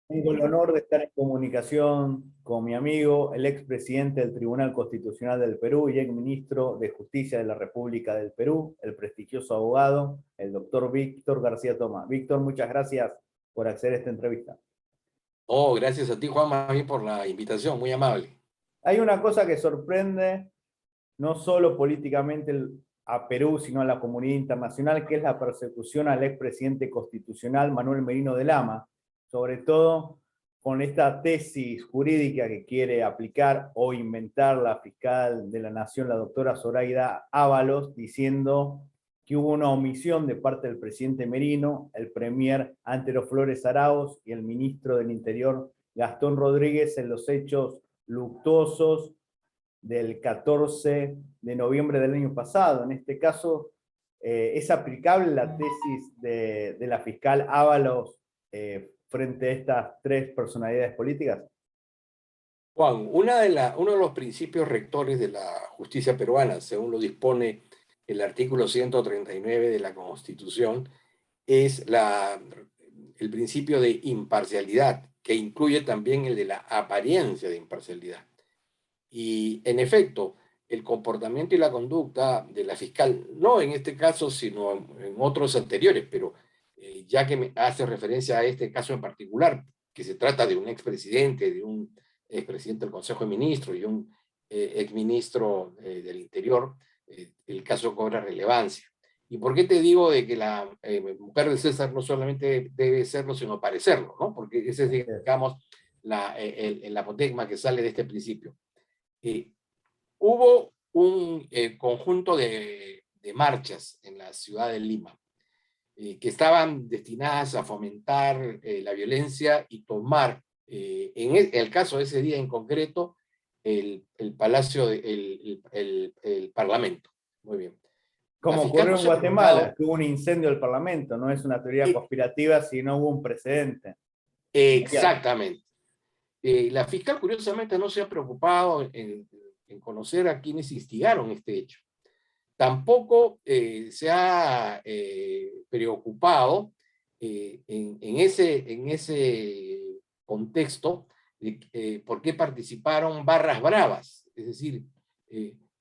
Tengo el honor de estar en comunicación con mi amigo, el expresidente del Tribunal Constitucional del Perú y exministro de Justicia de la República del Perú, el prestigioso abogado, el doctor Víctor García Tomás. Víctor, muchas gracias por acceder a esta entrevista. Oh, gracias a ti, Juan, más bien por la invitación, muy amable. Hay una cosa que sorprende no solo políticamente a Perú, sino a la comunidad internacional, que es la persecución al expresidente constitucional Manuel Merino de Lama, sobre todo con esta tesis jurídica que quiere aplicar o inventar la fiscal de la Nación, la doctora Zoraida Ábalos, diciendo que hubo una omisión de parte del presidente Merino, el premier Antero Flores Arauz y el ministro del Interior Gastón Rodríguez en los hechos luctuosos del 14 de noviembre del año pasado. En este caso, ¿es aplicable la tesis de la fiscal Ábalos frente a estas tres personalidades políticas? Juan, uno de los principios rectores de la justicia peruana, según lo dispone el artículo 139 de la Constitución, es el principio de imparcialidad, que incluye también el de la apariencia de imparcialidad. Y en efecto, el comportamiento y la conducta de la fiscal, no en este caso, sino en otros anteriores, pero ya que me hace referencia a este caso en particular, que se trata de un expresidente, de un expresidente del Consejo de Ministros y un exministro del Interior, el caso cobra relevancia. ¿Y por qué te digo de que la mujer de César no solamente debe serlo, sino parecerlo, ¿no? Porque ese es, digamos, el apotegma que sale de este principio. Hubo un conjunto de marchas en la ciudad de Lima que estaban destinadas a fomentar la violencia y tomar, en el caso de ese día en concreto, el Palacio, el Parlamento. Muy bien. Como ocurrió en Guatemala, que hubo un incendio del Parlamento, no es una teoría conspirativa, sino hubo un precedente. Exactamente. La fiscal, curiosamente, no se ha preocupado en conocer a quienes instigaron este hecho. Tampoco se ha preocupado en ese contexto de por qué participaron barras bravas, es decir,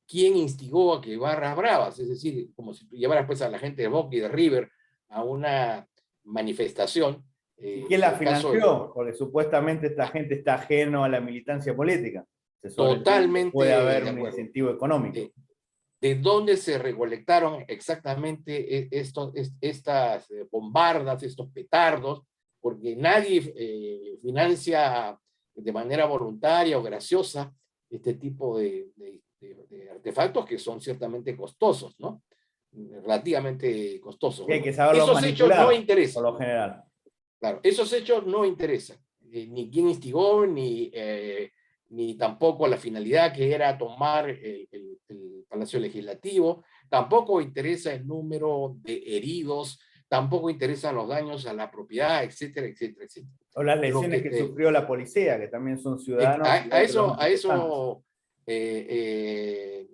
quién instigó a que barras bravas, es decir, como si llevaras pues a la gente de Boca y de River a una manifestación. ¿Y quién la financió? Porque supuestamente esta gente está ajeno a la militancia política. Totalmente puede haber un incentivo económico. ¿De dónde se recolectaron exactamente estas bombardas, estos petardos? Porque nadie financia de manera voluntaria o graciosa este tipo de artefactos que son ciertamente costosos, ¿no? Relativamente costosos. Y hay que saberlos esos manipular, hechos no interesan. por lo general. Claro, esos hechos no interesan. Ni quién instigó, ni tampoco la finalidad que era tomar el Palacio Legislativo, tampoco interesa el número de heridos, tampoco interesan los daños a la propiedad, etcétera, etcétera, etcétera. O las lesiones que sufrió la policía, que también son ciudadanos. A eso me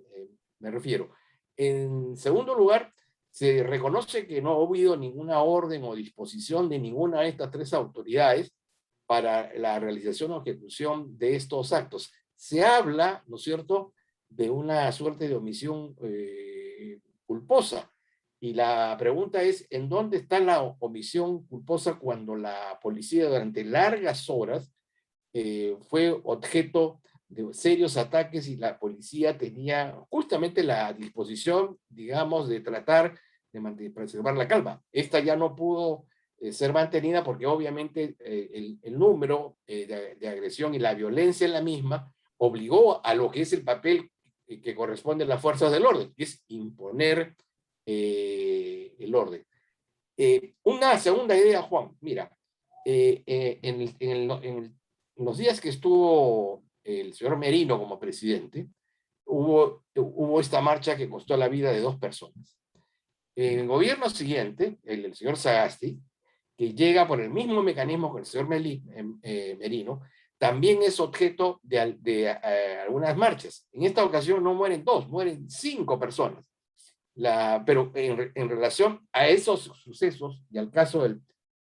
refiero. En segundo lugar, se reconoce que no ha habido ninguna orden o disposición de ninguna de estas tres autoridades para la realización o ejecución de estos actos. Se habla, ¿no es cierto?, de una suerte de omisión culposa. Y la pregunta es, ¿en dónde está la omisión culposa cuando la policía durante largas horas fue objeto de serios ataques y la policía tenía justamente la disposición, digamos, de tratar de preservar la calma? Esta ya no pudo ser mantenida porque obviamente el número de agresión y la violencia en la misma obligó a lo que es el papel que corresponde a las fuerzas del orden, que es imponer el orden. Una segunda idea, Juan, mira, en los días que estuvo el señor Merino como presidente, hubo esta marcha que costó la vida de 2 personas. En el gobierno siguiente, el señor Sagasti, que llega por el mismo mecanismo que el señor Merino, también es objeto de algunas marchas. En esta ocasión no mueren 2, mueren 5 personas. Pero en relación a esos sucesos y al caso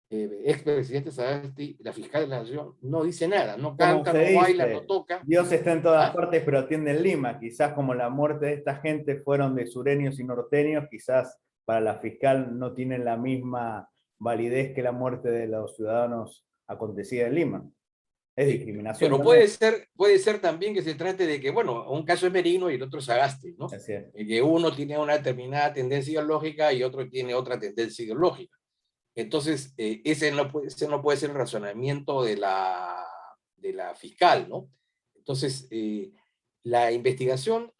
expresidente Sagasti, la fiscal de la Nación, no dice nada, no Como canta, se no baila, dice, no toca. Dios está en todas ¿Ah? partes, pero atiende en Lima. Quizás como la muerte de esta gente fueron de sureños y norteños, quizás para la fiscal no tienen la misma validez que la muerte de los ciudadanos acontecida en Lima. Es discriminación Pero también. puede ser también que se trate de que, bueno, un caso es Merino y el otro es Sagasti, ¿no? Así es. Que uno tiene una determinada tendencia ideológica y otro tiene otra tendencia ideológica. Entonces, ese no puede ser el razonamiento de la fiscal, ¿no? Entonces, la investigación,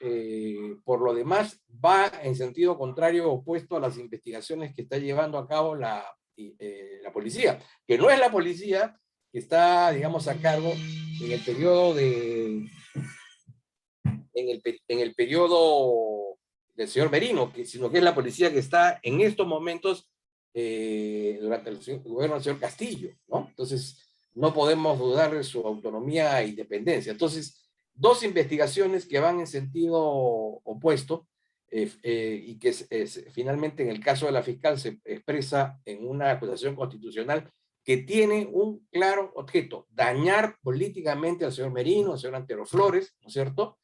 por lo demás, va en sentido contrario, opuesto a las investigaciones que está llevando a cabo la policía, que no es la policía que está, digamos, a cargo en el periodo en el periodo del señor Merino, sino que es la policía que está en estos momentos durante el gobierno del señor Castillo, ¿no? Entonces, no podemos dudar de su autonomía e independencia. Entonces, dos investigaciones que van en sentido opuesto y que finalmente en el caso de la fiscal se expresa en una acusación constitucional que tiene un claro objeto, dañar políticamente al señor Merino, al señor Antero Flores, ¿no es cierto?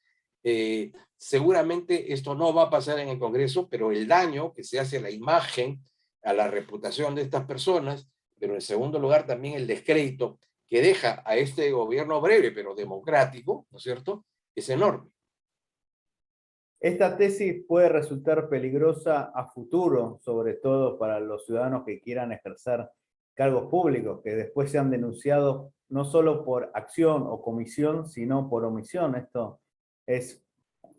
Seguramente esto no va a pasar en el Congreso, pero el daño que se hace a la imagen, a la reputación de estas personas, pero en segundo lugar también el descrédito que deja a este gobierno breve pero democrático, ¿no es cierto?, es enorme. Esta tesis puede resultar peligrosa a futuro, sobre todo para los ciudadanos que quieran ejercer cargos públicos, que después sean denunciados no solo por acción o comisión, sino por omisión. Esto es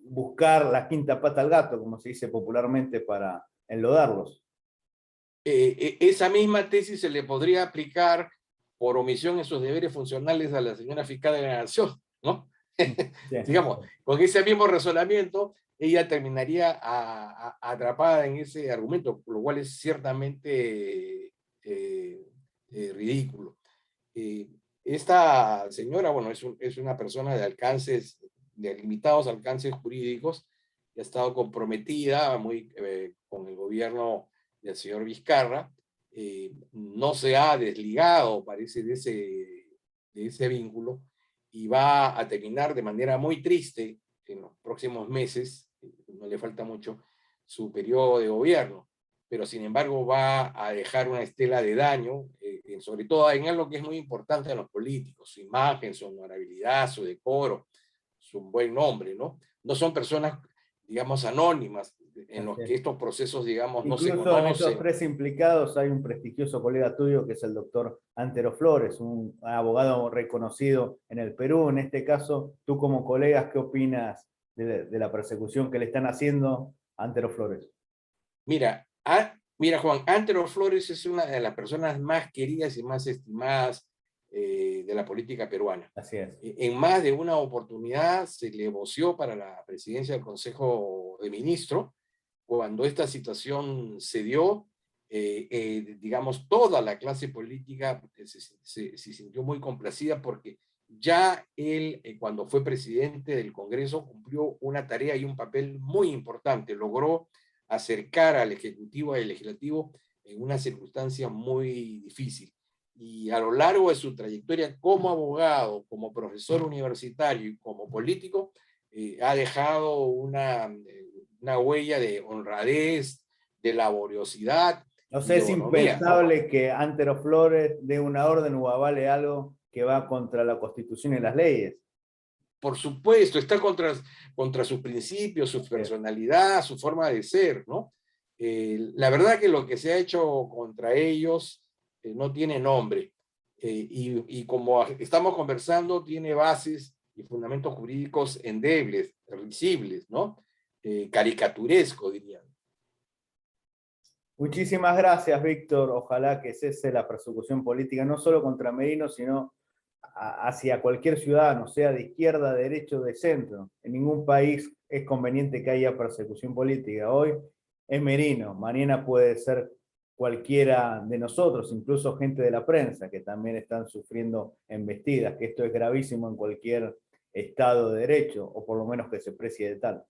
buscar la quinta pata al gato, como se dice popularmente, para enlodarlos. Esa misma tesis se le podría aplicar por omisión en sus deberes funcionales a la señora fiscal de la Nación, ¿no? Sí. Digamos, con ese mismo razonamiento, ella terminaría atrapada en ese argumento, lo cual es ciertamente ridículo. Esta señora, bueno, es una persona de alcances, de limitados alcances jurídicos, que ha estado comprometida con el gobierno del señor Vizcarra, no se ha desligado, parece, de ese vínculo, y va a terminar de manera muy triste en los próximos meses, no le falta mucho, su periodo de gobierno, pero sin embargo va a dejar una estela de daño, sobre todo en algo que es muy importante en los políticos, su imagen, su honorabilidad, su decoro, su buen nombre, ¿no? No son personas, digamos, anónimas, en los que estos procesos, digamos, no se Incluso en esos conocen. tres implicados hay un prestigioso colega tuyo que es el doctor Antero Flores, un abogado reconocido en el Perú. En este caso, tú como colegas, ¿qué opinas de la persecución que le están haciendo a Antero Flores? Mira, Juan, Antero Flores es una de las personas más queridas y más estimadas de la política peruana. Así es. En más de una oportunidad se le voció para la presidencia del Consejo de Ministros. Cuando esta situación se dio, digamos, toda la clase política se sintió muy complacida porque ya él, cuando fue presidente del Congreso, cumplió una tarea y un papel muy importante. Logró acercar al Ejecutivo y al Legislativo en una circunstancia muy difícil. Y a lo largo de su trayectoria como abogado, como profesor universitario y como político, ha dejado una huella de honradez, de laboriosidad O y sea, de es bonomía, ¿no? impensable que Antero Flores dé una orden o avale algo que va contra la Constitución y las leyes. Por supuesto, está contra sus principios, su personalidad, su forma de ser, ¿no? La verdad que lo que se ha hecho contra ellos no tiene nombre. Y como estamos conversando, tiene bases y fundamentos jurídicos endebles, risibles, ¿no? Caricaturesco, dirían. Muchísimas gracias, Víctor. Ojalá que cese la persecución política, no solo contra Merino, sino hacia cualquier ciudadano, sea de izquierda, de derecha o de centro. En ningún país es conveniente que haya persecución política. Hoy es Merino, mañana puede ser cualquiera de nosotros, incluso gente de la prensa, que también están sufriendo embestidas, que esto es gravísimo en cualquier Estado de Derecho, o por lo menos que se precie de tal.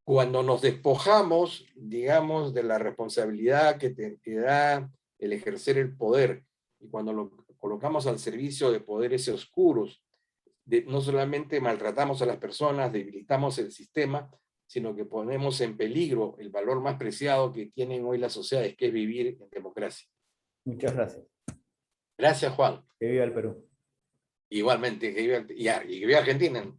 Cuando nos despojamos, digamos, de la responsabilidad que da el ejercer el poder y cuando lo colocamos al servicio de poderes oscuros, no solamente maltratamos a las personas, debilitamos el sistema, sino que ponemos en peligro el valor más preciado que tienen hoy las sociedades, que es vivir en democracia. Muchas gracias. Gracias, Juan. Que viva el Perú. Igualmente, que viva Argentina.